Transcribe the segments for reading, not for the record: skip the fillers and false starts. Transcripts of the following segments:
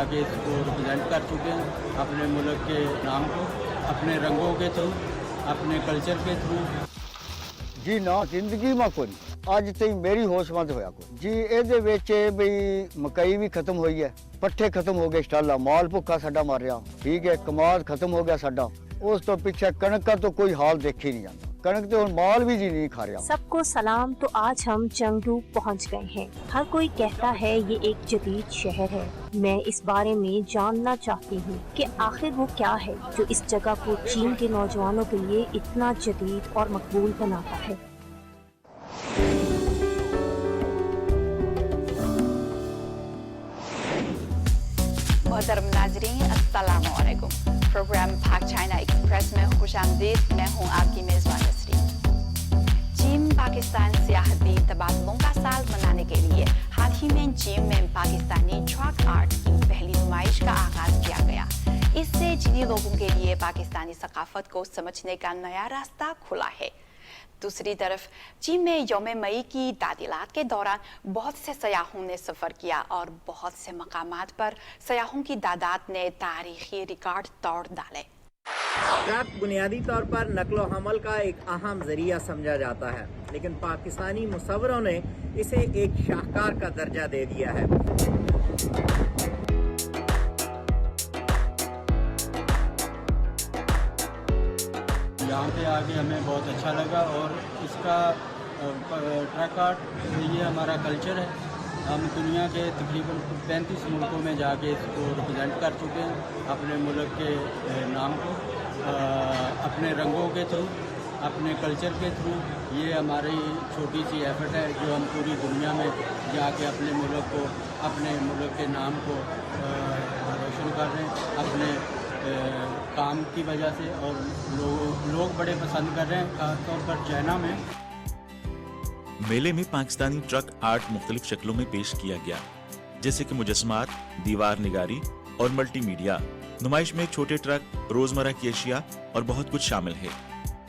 जाके इसको रिप्रेजेंट कर चुके हैं अपने मुल्क के नाम को, अपने रंगों के थ्रू, अपने कल्चर के थ्रू। जी ना जिंदगी में कोई अज तक मेरी होशमंद होया कोई जी ਇਹਦੇ ਵਿੱਚ ਬਈ ਮਕਈ ਵੀ ਖਤਮ ਹੋਈ ਹੈ, ਪੱਠੇ ਖਤਮ ਹੋ ਗਏ, ਸਟਾਲਾ ਮਾਲ ਭੁੱਖਾ ਸਾਡਾ ਮਰ ਰਿਹਾ, ਠੀਕ ਹੈ, ਕਮਾਦ ਖਤਮ ਹੋ ਗਿਆ ਸਾਡਾ। ਉਸ ਤੋਂ ਪਿੱਛੇ ਕਣਕ ਦਾ तो कोई हाल देखी नहीं जाता, कणक तो माल भी जी नहीं खा रहा। सबको सलाम। तो आज हम चंगडू पहुंच गए हैं। हर कोई कहता है ये एक जदीद शहर है। मैं इस बारे में जानना चाहती हूँ कि आखिर वो क्या है जो इस जगह को चीन के नौजवानों के लिए इतना जदीद और मकबूल बनाता है। मोहतरम नाजरीन, अस्सलाम वालेकुम। प्रोग्राम पाक चाइना एक्सप्रेस में खुशामदीद। मैं हूँ आपकी मेज़बान नसरीन। चीन पाकिस्तान सियाहती तबादलों का साल मनाने के लिए हाल ही में चीन में पाकिस्तानी ट्रक आर्ट की पहली नुमाइश का आगाज किया गया। इससे चीनी लोगों के लिए पाकिस्तानी सकाफत को समझने का नया रास्ता खुला है। दूसरी तरफ चीन में यौम मई की तातीलात के दौरान बहुत से सयाहों ने सफ़र किया और बहुत से मकामात पर सयाहों की तादाद ने तारीखी रिकॉर्ड तोड़ डाले। ट्रक बुनियादी तौर पर नकलो हमल का एक अहम जरिया समझा जाता है, लेकिन पाकिस्तानी मुसव्विरों ने इसे एक शाहकार का दर्जा दे दिया है। यहाँ पे आके हमें बहुत अच्छा लगा और इसका ट्रक आर्ट ये हमारा कल्चर है। हम दुनिया के तकरीबन 35 मुल्कों में जाके इसको रिप्रेजेंट कर चुके हैं अपने मुल्क के नाम को, अपने रंगों के थ्रू, अपने कल्चर के थ्रू। ये हमारी छोटी सी एफर्ट है जो हम पूरी दुनिया में जाके अपने मुल्क को, अपने मुल्क के नाम को रोशन कर रहे हैं अपने काम की वजह से, और लोग बड़े पसंद कर रहे हैं, खासतौर पर चाइना में। मेले में पाकिस्तानी ट्रक आर्ट मुख्तलिफ शक्लों में पेश किया गया, जैसे कि मुजस्समात, दीवार निगारी और मल्टीमीडिया। नुमाइश में छोटे ट्रक, रोजमर्रा की अशिया और बहुत कुछ शामिल है।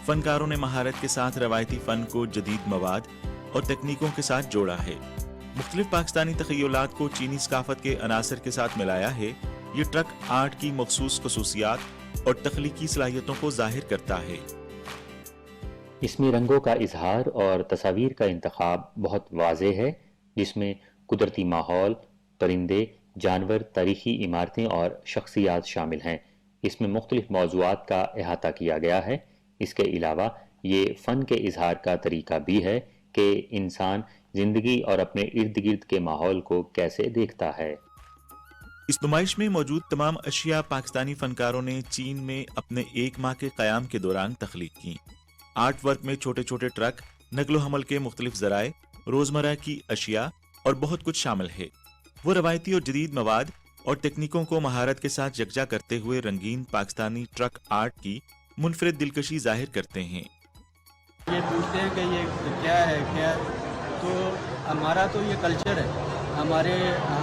फनकारों ने महारत के साथ रवायती फन को जदीद मवाद और तकनीकों के साथ जोड़ा है। मुख्तलिफ पाकिस्तानी तखय्युलात को चीनी सकाफत के अनासर के साथ मिलाया है। ये ट्रक आर्ट की मखसूस खसूसियात और तख्लीकी सलाहियतों को जाहिर करता है। इसमें रंगों का इजहार और तस्वीर का इंतखाब बहुत वाज़ेह है, जिसमें कुदरती माहौल, परिंदे, जानवर, तारीखी इमारतें और शख्सियात शामिल हैं। इसमें मुख्तलिफ मौज़ूआत का अहाता किया गया है। इसके अलावा ये फ़न के इजहार का तरीका भी है कि इंसान ज़िंदगी और अपने इर्द गिर्द के माहौल को कैसे देखता है। इस नुमाइश में मौजूद तमाम अशिया पाकिस्तानी फनकारों ने चीन में अपने 1 माह के क़याम के दौरान तख्लीक की। आर्ट वर्क में छोटे छोटे ट्रक, नकलो हमल के मुख्तलिफ ज़राए, रोज़मर्रा की अशिया और बहुत कुछ शामिल है। वो रवायती और जदीद मवाद और तकनीकों को महारत के साथ यकजा करते हुए रंगीन पाकिस्तानी ट्रक आर्ट की मुनफरिद दिलकशी जाहिर करते हैं। ये पूछते हैं कि ये क्या है, क्या, तो हमारा तो ये कल्चर है। हमारे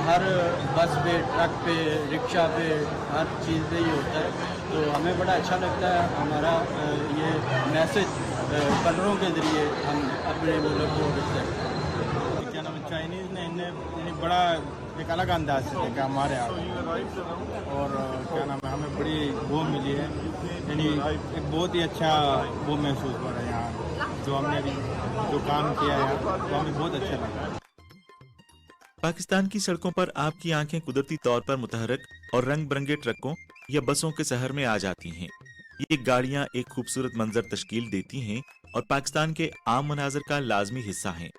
हर बस पे, ट्रक पे, रिक्शा पे, हर चीज़ पे ये होता है, तो हमें बड़ा अच्छा लगता है। हमारा ये मैसेज कलरों के ज़रिए हम अपने मुल्क को रिप्रेजेंट। क्या नाम है, चाइनीज़ ने इन्हें बड़ा एक अलग अंदाज से देखा हमारे यहाँ, और क्या नाम है, हमें बड़ी वो मिली है, यानी एक बहुत ही अच्छा वो महसूस हो रहा है यहाँ। जो हमने अभी जो काम किया है तो हमें बहुत अच्छा लगा। पाकिस्तान की सड़कों पर आपकी आंखें कुदरती तौर पर मुतहरक और रंग बिरंगे ट्रकों या बसों के शहर में आ जाती हैं। ये गाड़ियां एक खूबसूरत मंजर तश्कील देती हैं और पाकिस्तान के आम मनाजर का लाजमी हिस्सा हैं।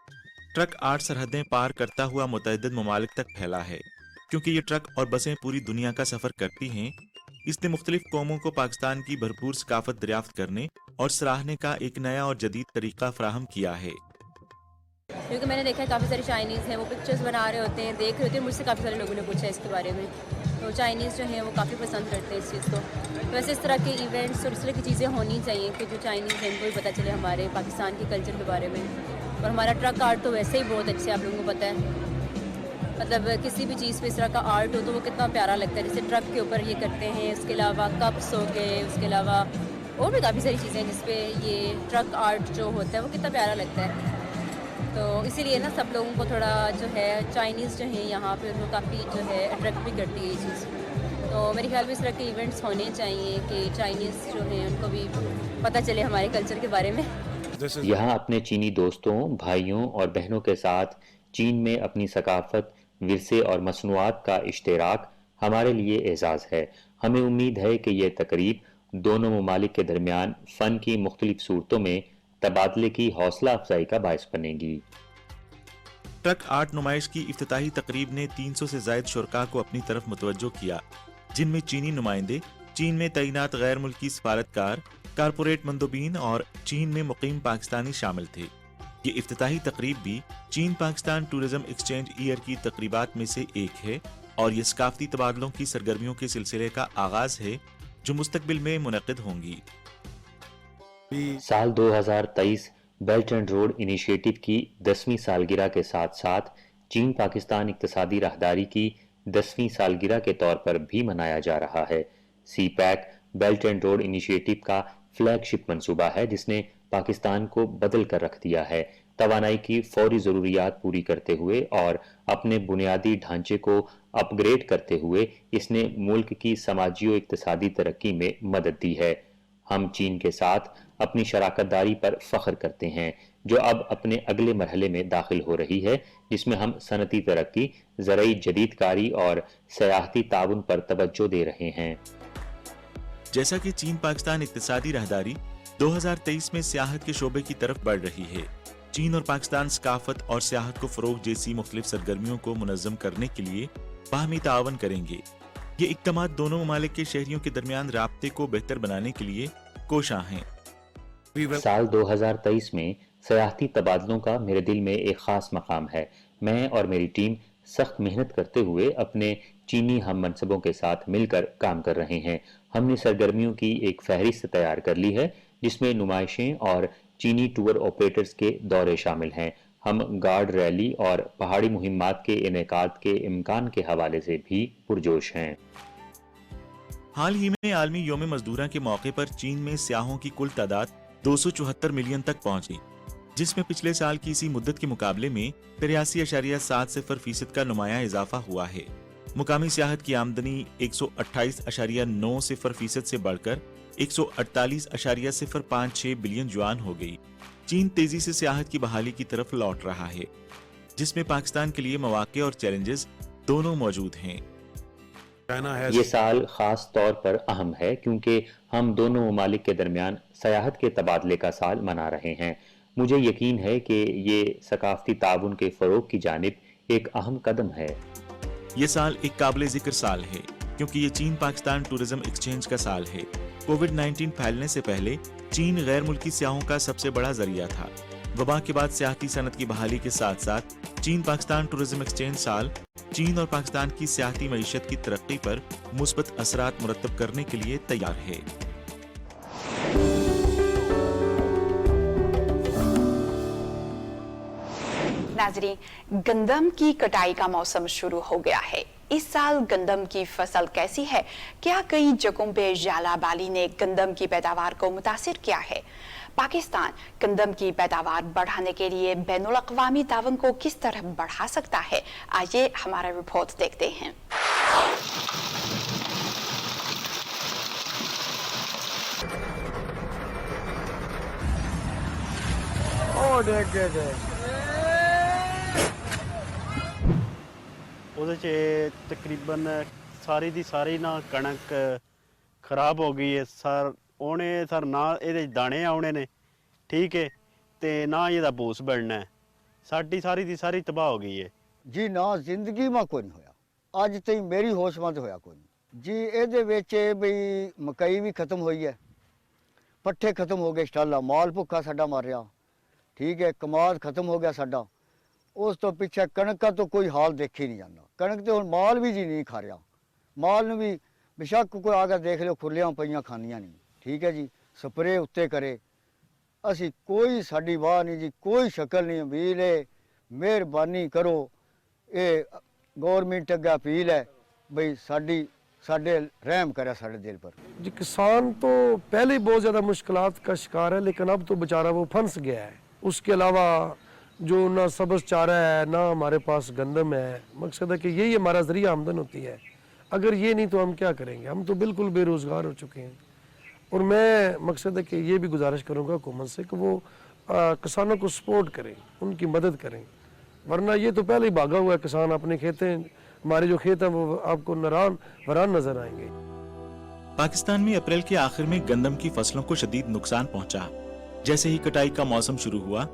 ट्रक आर्ट सरहदें पार करता हुआ मुतअद्दिद ममालिक तक फैला है। क्योंकि ये ट्रक और बसें पूरी दुनिया का सफर करती हैं, इसने मुख्तलिफ कौमों को पाकिस्तान की भरपूर सकाफत दरियाफ्त करने और सराहने का एक नया और जदीद तरीका फराहम किया है। क्योंकि मैंने देखा है काफ़ी सारे चाइनीज़ हैं, वो पिक्चर्स बना रहे होते हैं, देख रहे होते हैं। मुझसे काफ़ी सारे लोगों ने पूछा इसके बारे में, तो चाइनीज़ जो हैं वो काफ़ी पसंद करते हैं इस चीज़ को। वैसे इस तरह के इवेंट्स और इस तरह की चीज़ें होनी चाहिए कि जो चाइनीज़ हैं उनको भी पता चले हमारे पाकिस्तान के कल्चर के बारे में। और हमारा ट्रक आर्ट तो वैसे ही बहुत अच्छे, आप लोगों को पता है, मतलब किसी भी चीज़ पे इस तरह का आर्ट हो तो वो कितना प्यारा लगता है। जैसे ट्रक के ऊपर ये करते हैं, उसके अलावा कप्स हो गए, उसके अलावा और भी काफ़ी सारी चीज़ें हैं जिसपे ये ट्रक आर्ट जो होता है वो कितना प्यारा लगता है। तो इसीलिए ना सब लोगों को थोड़ा जो है चाइनीज़ जो है यहाँ पे उनको काफ़ी जो है अट्रैक्ट भी करती है ये चीज़। तो मेरे ख्याल में इस तरह के इवेंट्स होने चाहिए कि चाइनीज़ जो हैं उनको भी पता चले हमारे कल्चर के बारे में। यहाँ अपने चीनी दोस्तों, भाइयों और बहनों के साथ चीन में अपनी सकाफत, विरसे और मसनूआत का इश्तराक हमारे लिए एजाज़ है। हमें उम्मीद है कि ये तकरीब दोनों ममालिक के दरमियान फ़न की मुख्तलिफ सूरतों में तबादले की हौसला अफजाई का बायस बनेगी। ट्रक आर्ट नुमाइश की इफ्तिताही तकरीब ने 300 से ज़ायद शुरका को अपनी तरफ मुतवज्जो किया, जिनमें चीनी नुमाइंदे, चीन में तैनात गैर मुल्की सफारतकार, कारपोरेट मंदोबीन और चीन में मुकीम पाकिस्तानी शामिल थे। ये इफ्तिताही तकरीब भी चीन पाकिस्तान टूरिज्म एक्सचेंज ईयर की तकरीबात में से एक है और ये सकाफती तबादलों की सरगर्मियों के सिलसिले का आगाज है जो मुस्तकबिल में मुनक़िद होंगी। साल 2023 बेल्ट एंड रोड इनिशिएटिव की 10वीं सालगिरह के साथ साथ चीन पाकिस्तान इक्तिसादी राहदारी की 10वीं सालगिरह के तौर पर भी मनाया जा रहा है। CPEC belt and road initiative का फ्लैगशिप मंसूबा है जिसने पाकिस्तान को बदल कर रख दिया है। तवानाई की फौरी ज़रूरियात पूरी करते हुए और अपने बुनियादी ढांचे को अपग्रेड करते हुए इसने मुल्क की समाजी और इक्तिसादी तरक्की में मदद दी है। हम चीन के साथ अपनी शराकतदारी पर फख्र करते हैं जो अब अपने अगले मरहले में दाखिल हो रही है, जिसमें हम सनती तरक्की, ज़राई जदीदकारी और सयाहती ताउन पर तवज्जो दे रहे हैं। जैसा कि चीन पाकिस्तान इक्तिसादी राहदारी 2023 में सियाहत के शोबे की तरफ बढ़ रही है, चीन और पाकिस्तान सकाफत और सियाहत को फरोग जैसी मुख्तलिफ सरगर्मियों को मुनज़्ज़म करने के लिए बाहमी ताअवुन करेंगे। ये इक़दामात दोनों ममालिक के शहरियों के दरमियान राब्ते को बेहतर बनाने के लिए कोशां हैं। साल 2023 में सयाहती तबादलों का मेरे दिल में एक खास मकाम है। मैं और मेरी टीम सख्त मेहनत करते हुए अपने चीनी हम मनसबों के साथ मिलकर काम कर रहे हैं। हमने सरगर्मियों की एक फहरिस्त तैयार कर ली है जिसमें नुमाइशें और चीनी टूर ऑपरेटर्स के दौरे शामिल हैं। हम गार्ड रैली और पहाड़ी मुहिम्मात के इनेकाद के इम्कान के हवाले से भी पुरजोश हैं। हाल ही में आलमी योम मजदूरा के मौके पर चीन में सियाहों की कुल तादाद 274 मिलियन तक पहुंची, जिसमें पिछले साल की इसी मुद्दत के मुकाबले में 83.70% का नुमाया इजाफा हुआ है। मुकामी सियाहत की आमदनी 128.90% से बढ़कर 148.056 बिलियन युआन हो गई। चीन तेजी से सियाहत की बहाली की तरफ लौट रहा है, जिसमें पाकिस्तान के लिए मौके और चैलेंजेस दोनों मौजूद हैं। ये साल खास तौर पर अहम है क्योंकि हम दोनों ममालिक के दरमियान सयाहत के तबादले का साल मना रहे हैं। मुझे यकीन है कि ये सकाफती ताउन के फरोग की जानिब एक अहम कदम है। ये साल एक काबिल जिक्र साल है क्योंकि ये चीन पाकिस्तान टूरिज्म एक्सचेंज का साल है। कोविड-19 फैलने से पहले चीन गैर मुल्की सियाहों का सबसे बड़ा जरिया था। वबा के बाद सियाहती सनत की बहाली के साथ साथ चीन पाकिस्तान टूरिज्म एक्सचेंज साल चीन और पाकिस्तान की सियाहती मईशत की तरक्की पर मुस्बत असरात मुरतब करने के लिए तैयार है। नाजरीन, गंदम की कटाई का मौसम शुरू हो गया है। इस साल गंदम की फसल कैसी है? क्या कई जगहों पे जालाबाली ने गंदम की पैदावार को मुतासिर किया है? पाकिस्तान गंदम की पैदावार बढ़ाने के लिए बैनुल अक़वामी ताउन को किस तरह बढ़ा सकता है? आइए हमारा रिपोर्ट देखते हैं। ਉਹਦੇ 'ਚ ਤਕਰੀਬਨ ਸਾਰੀ ਦੀ ਸਾਰੀ ਨਾ ਕਣਕ ਖਰਾਬ ਹੋ ਗਈ ਹੈ ਸਰ। ਉਹਨੇ ਸਰ ਨਾ ਇਹਦੇ ਦਾਣੇ ਆਉਣੇ ਨੇ, ਠੀਕ ਹੈ, ਤੇ ਨਾ ਇਹਦਾ ਬੂਸ ਬਣਨਾ ਹੈ। ਸਾਡੀ ਸਾਰੀ ਦੀ ਸਾਰੀ ਤਬਾਹ ਹੋ ਗਈ ਹੈ ਜੀ। ਨਾ ਜ਼ਿੰਦਗੀ ਮਾ ਕੋਈ ਨਹੀਂ ਹੋਇਆ, ਅੱਜ ਤਾਈਂ ਮੇਰੀ ਹੋਸ਼ਮੰਦ ਹੋਇਆ ਕੋਈ ਨਹੀਂ ਜੀ। ਇਹਦੇ ਵਿੱਚ ਬਈ ਮਕਈ ਵੀ ਖਤਮ ਹੋਈ ਹੈ, ਪੱਠੇ ਖਤਮ ਹੋ ਗਏ, ਸਟਾਲਾ ਮਾਲ ਭੁੱਖਾ ਸਾਡਾ ਮਰ ਰਿਹਾ, ਠੀਕ ਹੈ, ਕਮਾਦ ਖਤਮ ਹੋ ਗਿਆ ਸਾਡਾ। ਉਸ ਤੋਂ ਪਿੱਛੇ ਕਣਕਾਂ ਤੋਂ ਕੋਈ ਹਾਲ ਦੇਖੀ ਨਹੀਂ ਜਾਂਦਾ। ਕਣਕ ਤੇ ਹੁਣ ਮਾਲ ਵੀ ਜੀ ਨਹੀਂ ਖਾ ਰਿਹਾ। ਮਾਲ ਨੂੰ ਵੀ ਬੇਸ਼ੱਕ ਕੋਈ ਆ ਕੇ ਦੇਖ ਲਿਓ ਖੁੱਲੀਆਂ ਪਈਆਂ ਖਾਂਦੀਆਂ ਨਹੀਂ, ਠੀਕ ਹੈ ਜੀ। ਸਪਰੇ ਉੱਤੇ ਕਰੇ, ਅਸੀਂ ਕੋਈ ਸਾਡੀ ਵਾਹ ਨਹੀਂ ਜੀ, ਕੋਈ ਸ਼ਕਲ ਨਹੀਂ। ਅਪੀਲ ਹੈ, ਮਿਹਰਬਾਨੀ ਕਰੋ, ਇਹ ਗੌਰਮੈਂਟ ਅੱਗੇ ਅਪੀਲ ਹੈ ਬਈ ਸਾਡੇ रहम करे साढ़े दिल पर जी। किसान तो पहले ही बहुत ज़्यादा मुश्किलात का शिकार है, लेकिन अब तो बेचारा वो फंस गया है। उसके अलावा जो ना सब्ज़ चारा है ना हमारे पास गंदम है। मकसद है कि यही हमारा ज़रिया आमदन होती है। अगर ये नहीं तो हम क्या करेंगे, हम तो बिल्कुल बेरोज़गार हो चुके हैं। और मैं मकसद है कि ये भी गुजारिश करूँगा हुकूमत से कि वो किसानों को सपोर्ट करें, उनकी मदद करें, वरना ये तो पहले ही भागा हुआ है किसान। अपने खेतें, हमारे जो खेत हैं वो आपको वरान नज़र आएंगे। पाकिस्तान में अप्रैल के आखिर में गंदम की फसलों को शदीद नुकसान पहुंचा। जैसे ही कटाई का मौसम शुरू हुआ,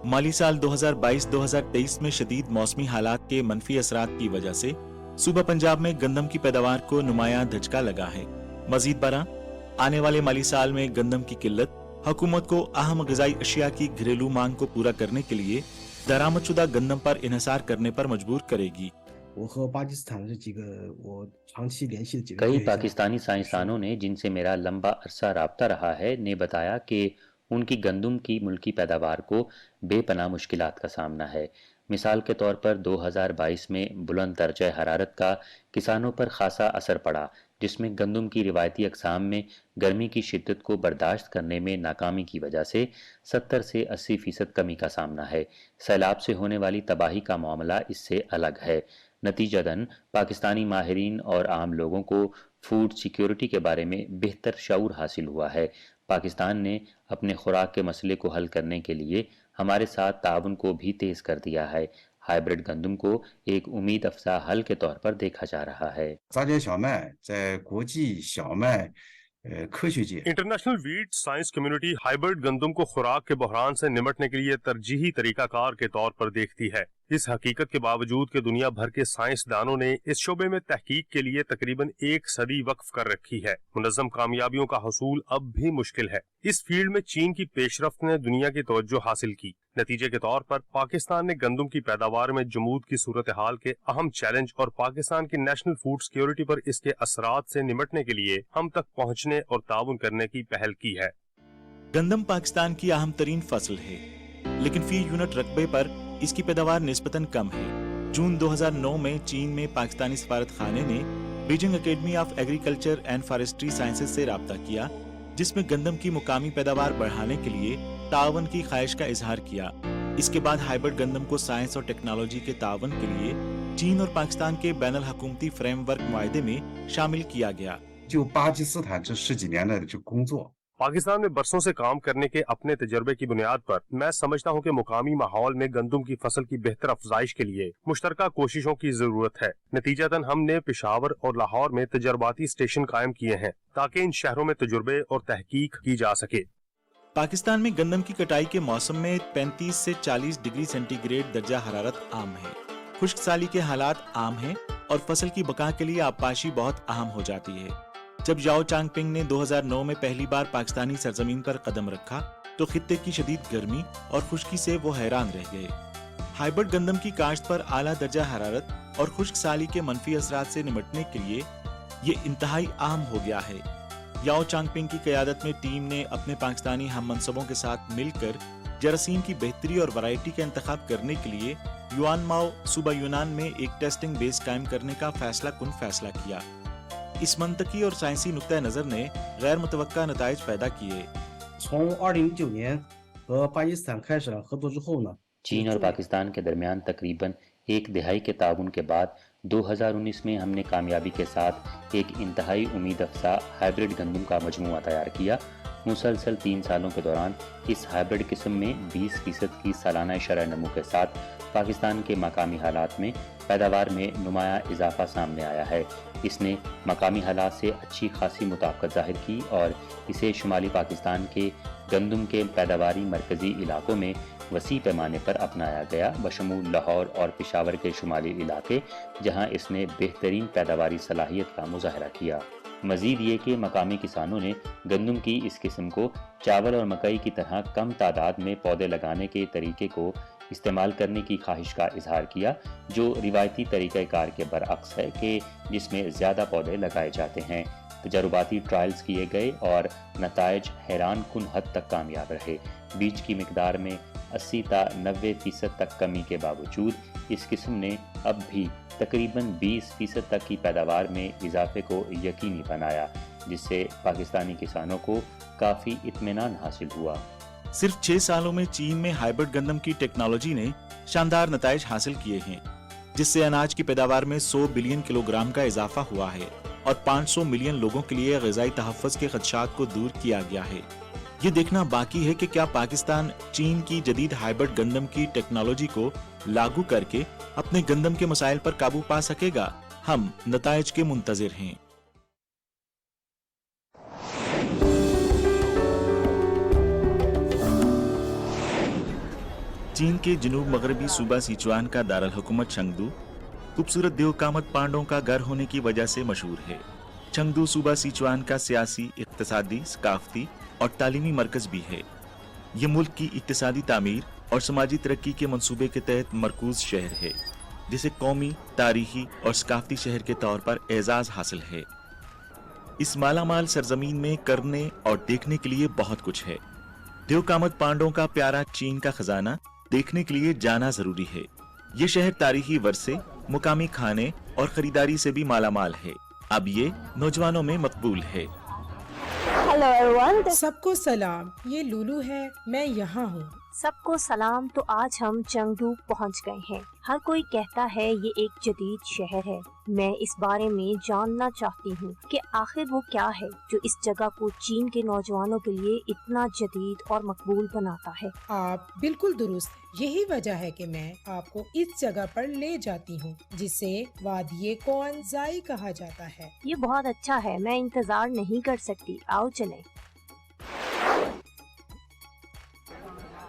माली साल 2022-2023 में शदीद मौसमी हालात के मनफी असरात की वजह से सूबा पंजाब में गंदम की पैदावार को नुमाया धचका लगा है। मजीद बरआं आने वाले माली साल में गंदम की किल्लत हुकूमत को अहम ग़िज़ाई अशिया की घरेलू मांग को पूरा करने के लिए दरामदशुदा गंदम पर इन्हिसार करने पर मजबूर करेगी। कई पाकिस्तानी साइंसदानों ने, जिनसे मेरा लंबा अरसा राब्ता रहा है, ने बताया कि उनकी गंदम की मुल्की पैदावार को बेपनाह मुश्किलात का सामना है। मिसाल के तौर पर 2022 में बुलंद दर्जा हरारत का किसानों पर खासा असर पड़ा, जिसमें गंदम की रिवायती अक़साम में गर्मी की शिद्दत को बर्दाश्त करने में नाकामी की वजह से 70 से 80% कमी का सामना है। सैलाब से होने वाली तबाही का मामला इससे अलग है। नतीजतन पाकिस्तानी माहिरीन और आम लोगों को फूड सिक्योरिटी के बारे में बेहतर शऊर हासिल हुआ है। पाकिस्तान ने अपने खुराक के मसले को हल करने के लिए हमारे साथ ताउन को भी तेज कर दिया है। हाइब्रिड गंदम को एक उम्मीद अफजा हल के तौर पर देखा जा रहा है। International wheat science community hybrid गंदम को खुराक के बहरान से निमटने के लिए तरजीही तरीकाकार के तौर पर देखती है। इस हकीकत के बावजूद कि दुनिया भर के साइंसदानों ने इस शोबे में तहकीक के लिए तकरीबन 1 सदी वक्फ कर रखी है, मुनज़्ज़म कामयाबियों का हसूल अब भी मुश्किल है। इस फील्ड में चीन की पेशरफ्त ने दुनिया की तवज्जो हासिल की। नतीजे के तौर पर पाकिस्तान ने गंदम की पैदावार में जमूद की सूरत हाल के अहम चैलेंज और पाकिस्तान की नेशनल फूड सिक्योरिटी पर इसके असरात से निमटने के लिए हम तक पहुँचने और ताउन करने की पहल की है। गंदम पाकिस्तान की अहम तरीन फसल है, लेकिन फी यूनिट रकबे पर इसकी पैदावार निस्बतन कम है। जून 2009 में चीन में पाकिस्तानी सफारत खाने ने Beijing academy of agriculture and forestry sciences से राब्ता किया, जिसमें गंदम की मुकामी पैदावार बढ़ाने के लिए तावन की ख्वाहिश का इजहार किया। इसके बाद हाइब्रिड गंदम को साइंस और टेक्नोलॉजी के तावन के लिए चीन और पाकिस्तान के बैनुल हुकूमती फ्रेमवर्क मुआहदे में शामिल किया गया। पाकिस्तान में बरसों से काम करने के अपने तजर्बे की बुनियाद पर मैं समझता हूँ कि मुकामी माहौल में गंदम की फसल की बेहतर अफजाइश के लिए मुश्तरका कोशिशों की जरूरत है। नतीजतन हमने पेशावर और लाहौर में तजर्बाती स्टेशन कायम किए हैं ताकि इन शहरों में तजुर्बे और तहकीक की जा सके। पाकिस्तान में गंदम की कटाई के मौसम में 35 से 40 डिग्री सेंटीग्रेड दर्जा हरारत आम है। खुश्क साली के हालात आम हैं और फसल की बका के लिए आबपाशी बहुत अहम हो जाती है। जब याओ चांगपिंग ने 2009 में पहली बार पाकिस्तानी सरजमीन पर कदम रखा तो खित्ते की शदीद गर्मी और खुश्की से वो हैरान रह गए। हाइब्रिड गंदम की काश्त पर आला दर्जा हरारत और खुश्क साली के मनफी असरात से निमटने के लिए ये इंतहाई अहम हो गया है। याओ चांगपिंग की क़यादत में टीम ने अपने पाकिस्तानी हम मनसबों के साथ मिलकर जरासीम की बेहतरी और वैरायटी का इंतखाब करने के लिए युआन माओ सूबा यूनान में एक टेस्टिंग बेस कायम करने का फैसला किया। इस मंतकी और साइंसी नुक्ता नजर ने गैर मुतवक्का नताइज पैदा किए। चीन और पाकिस्तान के दरमियान तकरीबन 1 दहाई के ताउन के बाद 2019 में हमने कामयाबी के साथ एक इंतहाई उम्मीद अफजा हाइब्रिड गंदम का मजमूआ तैयार किया। मुसलसल 3 सालों के दौरान इस हाइब्रिड किस्म में 20% की सालाना शरह नमू के साथ पाकिस्तान के मकामी हालात में पैदावार में नुमाया इजाफा सामने आया है। इसने मकामी हालात से अच्छी खासी मुताबिकत जाहिर की और इसे शुमाली पाकिस्तान के गंदम के पैदावारी मरकज़ी इलाकों में वसी पैमाने पर अपनाया गया, बशमूल लाहौर और पेशावर के शुमाली इलाके, जहां इसने बेहतरीन पैदावारी सलाहियत का मुजाहरा किया। मज़ीद ये कि मकामी किसानों ने गंदम की इस किस्म को चावल और मकई की तरह कम तादाद में पौधे लगाने के तरीके को इस्तेमाल करने की ख्वाहिश का इजहार किया, जो रिवायती तरीक़ाकार के बरअक्स है कि जिसमें ज़्यादा पौधे लगाए जाते हैं। तजर्बाती ट्रायल्स किए गए और नताइज हैरान कुन हद तक कामयाब रहे। बीज की मिकदार में 80 से 90% तक कमी के बावजूद इस किस्म ने अब भी तकरीबन 20% तक की पैदावार में इजाफे को यकीनी बनाया, जिससे पाकिस्तानी किसानों को काफ़ी इत्मीनान हासिल हुआ। सिर्फ 6 सालों में चीन में हाइब्रिड गंदम की टेक्नोलॉजी ने शानदार नताइज हासिल किए हैं, जिससे अनाज की पैदावार में 100 बिलियन किलोग्राम का इजाफा हुआ है और 500 मिलियन लोगों के लिए ग़िज़ाई तहफ़्फ़ुज़ के खदशात को दूर किया गया है। ये देखना बाकी है कि क्या पाकिस्तान चीन की जदीद हाइब्रिड गंदम की टेक्नोलॉजी को लागू करके अपने गंदम के मसाइल पर काबू पा सकेगा। हम नताइज के मुंतज़िर हैं। चीन के जनूब मगरबी सूबा सिचुआन का दारुल हुकूमत चंगदू खूबसूरत देवकामत पांडों का घर होने की वजह से मशहूर है। चंगदू सूबा सिचुआन का सियासी, इक़्तिसादी, सकाफ़ती और तालीमी मरकज़ भी है। ये मुल्क की इक़्तिसादी तामीर और समाजी तरक्की के मंसूबे के तहत मरकूज़ शहर है, जिसे कौमी, तारीखी और सकाफ़ती शहर के तौर पर एजाज़ हासिल है। इस मालामाल सरजमीन में करने और देखने के लिए बहुत कुछ है। देवकामत पांडों का प्यारा चीन का खजाना देखने के लिए जाना जरूरी है। ये शहर तारीखी वर्से, मुकामी खाने और खरीदारी से भी मालामाल है। अब ये नौजवानों में मकबूल है। हेलो एवरीवन, सबको सलाम। ये लुलू है, मैं यहाँ हूँ। सबको सलाम। तो आज हम चंगडू पहुंच गए हैं। हर कोई कहता है ये एक जदीद शहर है। मैं इस बारे में जानना चाहती हूँ कि आखिर वो क्या है जो इस जगह को चीन के नौजवानों के लिए इतना जदीद और मकबूल बनाता है। आप बिल्कुल दुरुस्त। यही वजह है कि मैं आपको इस जगह पर ले जाती हूँ, जिसे वादिये क्वानजाई कहा जाता है। ये बहुत अच्छा है, मैं इंतजार नहीं कर सकती। आओ चलें।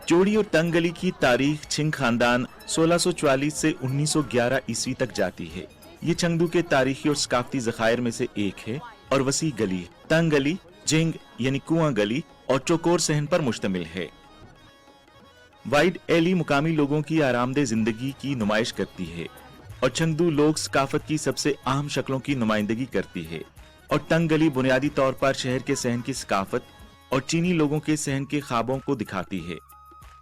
चौड़ी और तंग गली की तारीख छिंग खानदान 1644 से 1911 ईस्वी तक जाती है। ये चंगदू के तारीखी और सकाफती ज़खायर में से एक है और वसी गली तंग गली, जिंग यानी कुआं गली और चौकोर सहन पर मुश्तमिल है। वाइड एली मुकामी लोगों की आरामदेह जिंदगी की नुमाइश करती है और चंगदू लोक सकाफत की सबसे अहम शक्लों की नुमाइंदगी करती है। और तंग गली बुनियादी तौर पर शहर के सहन की सकाफत और चीनी लोगों के सहन के ख्वाबों को दिखाती है,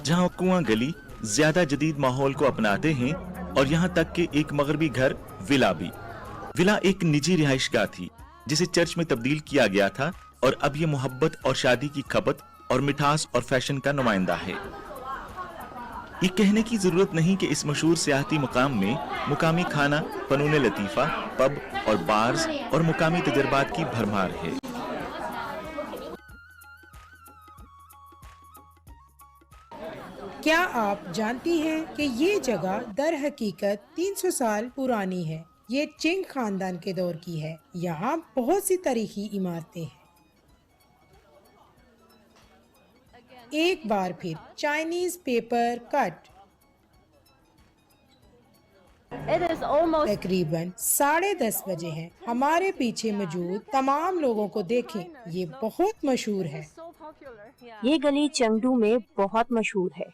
जहाँ कुआं गली ज्यादा जदीद माहौल को अपनाते हैं और यहाँ तक कि एक मगरबी घर विला भी। विला एक निजी रिहाइशगाह थी जिसे चर्च में तब्दील किया गया था और अब ये मोहब्बत और शादी की खपत और मिठास और फैशन का नुमाइंदा है। ये कहने की जरूरत नहीं कि इस मशहूर सियाहती मुकाम में मुकामी खाना, फनून लतीफा, पब और बार्स और मुकामी तजर्बात की भरमार है। क्या आप जानती हैं कि ये जगह दर हकीकत 300 साल पुरानी है। ये चिंग खानदान के दौर की है। यहाँ बहुत सी तारीखी इमारतें हैं। एक बार फिर चाइनीज पेपर कट। तकरीबन 10:30 बजे हैं। हमारे पीछे मौजूद तमाम लोगों को देखें, ये बहुत मशहूर है। ये गली चंगडू में बहुत मशहूर है।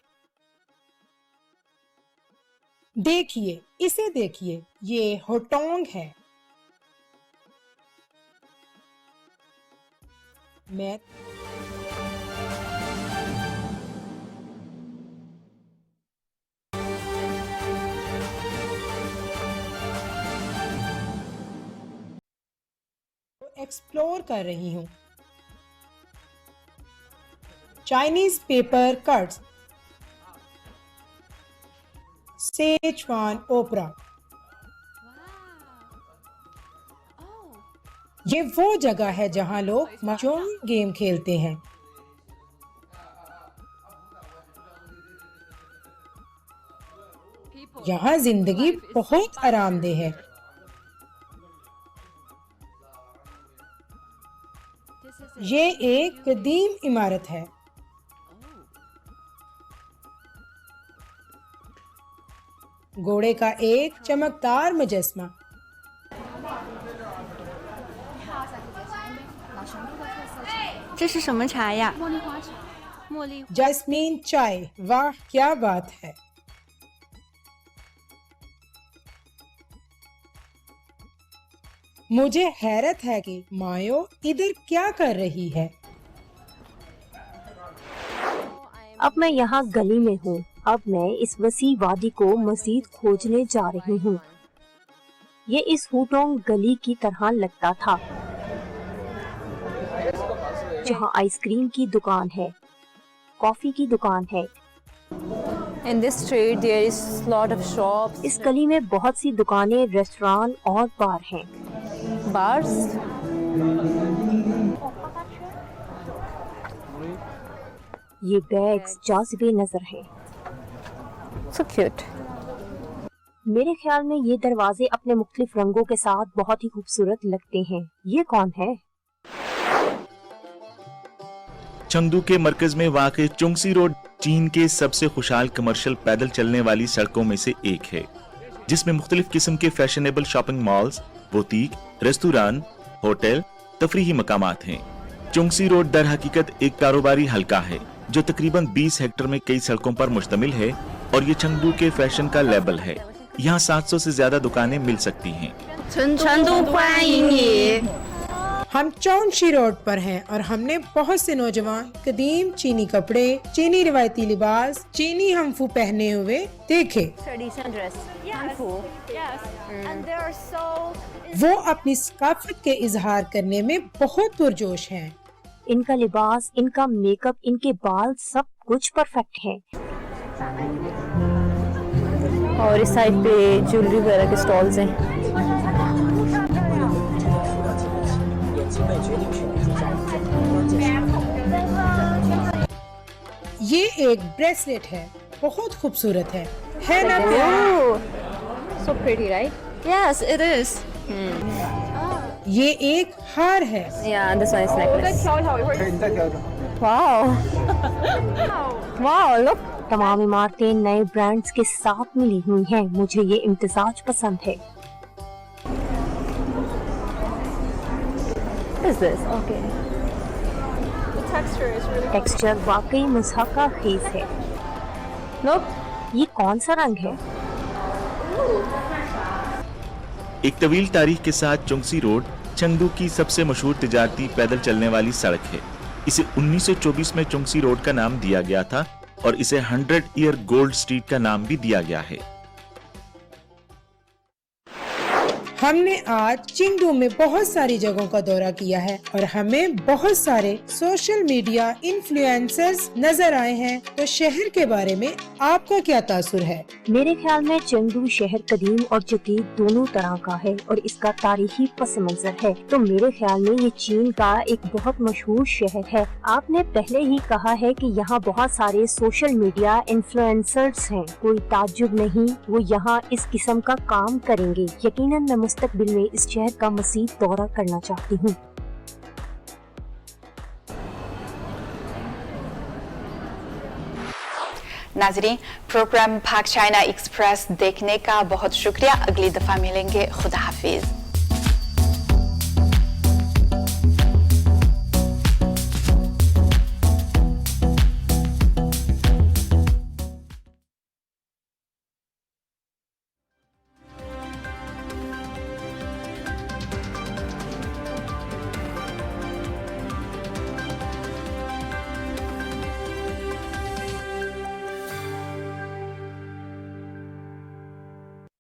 देखिए, इसे देखिए, ये होटोंग है। मैं एक्सप्लोर कर रही हूँ। चाइनीज पेपर कट्स, सेचुआन ओपरा। ये वो जगह है जहाँ लोग महजूद गेम खेलते हैं। यहाँ जिंदगी बहुत आरामदेह है। ये एक कदीम इमारत है। घोड़े का एक चमकदार मुजस्मा। जैस्मीन चाय। वाह, क्या बात है। मुझे हैरत है कि मायो इधर क्या कर रही है। अब मैं यहाँ गली में हूँ। अब मैं इस वसी वादी को मजीद खोजने जा रही हूँ। ये इस हुटोंग गली की तरह लगता था, जहाँ आइसक्रीम की दुकान है, कॉफी की दुकान है। In this street there is lot of shops. इस गली में बहुत सी दुकानें, रेस्टोरेंट और बार हैं। Bars. ये बैग्स जाज़िबे नजर हैं। So cute. मेरे ख्याल में ये दरवाजे अपने मुख्तलिफ रंगों के साथ बहुत ही खूबसूरत लगते हैं। ये कौन है? चंगदू के मरकज में वाक़ चुंगसी रोड चीन के सबसे खुशहाल कमर्शियल पैदल चलने वाली सड़कों में से एक है, जिसमें मुख्तलिफ किस्म के fashionable shopping malls, boutique, restaurants, hotel, तफरीही मकामात हैं। चुंगसी रोड दर हकीकत एक कारोबारी हल्का है जो तकरीबन 20 हेक्टर में कई सड़कों पर मुश्तमिल है और ये चंगदू के फैशन का लेबल है। यहाँ 700 से ज्यादा दुकानें मिल सकती हैं। हम चौंगशी रोड पर हैं और हमने बहुत से नौजवान कदीम चीनी कपड़े, चीनी रिवायती लिबास, चीनी हमफू पहने हुए देखे। वो अपनी सकाफत के इजहार करने में बहुत पुरजोश हैं। इनका लिबास, इनका मेकअप, इनके बाल, सब कुछ परफेक्ट है। और इस साइड पे ज्वेलरी वगैरह के स्टॉल्स हैं। ये एक ब्रेसलेट है, बहुत खूबसूरत है ना प्यारा? So pretty, right? Yes, it is. ये एक हार है। Yeah, this one is necklace. Wow. Wow, look. तमाम इमारतें नए ब्रांड्स के साथ मिली हुई हैं। मुझे ये इम्तिजाज पसंद है। What is this? Okay. The texture is really cool. Texture वाकई मुज़हका खेज है। Look. ये कौन सा रंग है? एक तवील तारीख के साथ चुंगसी रोड चंगदू की सबसे मशहूर तिजारती पैदल चलने वाली सड़क है। इसे 1924 में चुंगसी रोड का नाम दिया गया था और इसे 100 ईयर गोल्ड स्ट्रीट का नाम भी दिया गया है। हमने आज चिंगडू में बहुत सारी जगहों का दौरा किया है और हमें बहुत सारे सोशल मीडिया इन्फ्लुएंसर्स नजर आए हैं। तो शहर के बारे में आपका क्या तासुर है? मेरे ख्याल में चंगदू शहर कदीम और जदीद दोनों तरह का है और इसका तारीखी पस मंजर है। तो मेरे ख्याल में ये चीन का एक बहुत मशहूर शहर है। आपने पहले ही कहा है कि यहाँ बहुत सारे सोशल मीडिया इन्फ्लुएंसर्स हैं। कोई ताज्जुब नहीं, वो यहाँ इस किस्म का काम करेंगे। यकीनन मैं मुस्तकबिल में इस शहर का मज़ीद दौरा करना चाहती हूँ। नाज़रीन, प्रोग्राम पाक चाइना एक्सप्रेस देखने का बहुत शुक्रिया। अगली दफा मिलेंगे। खुदा हाफिज।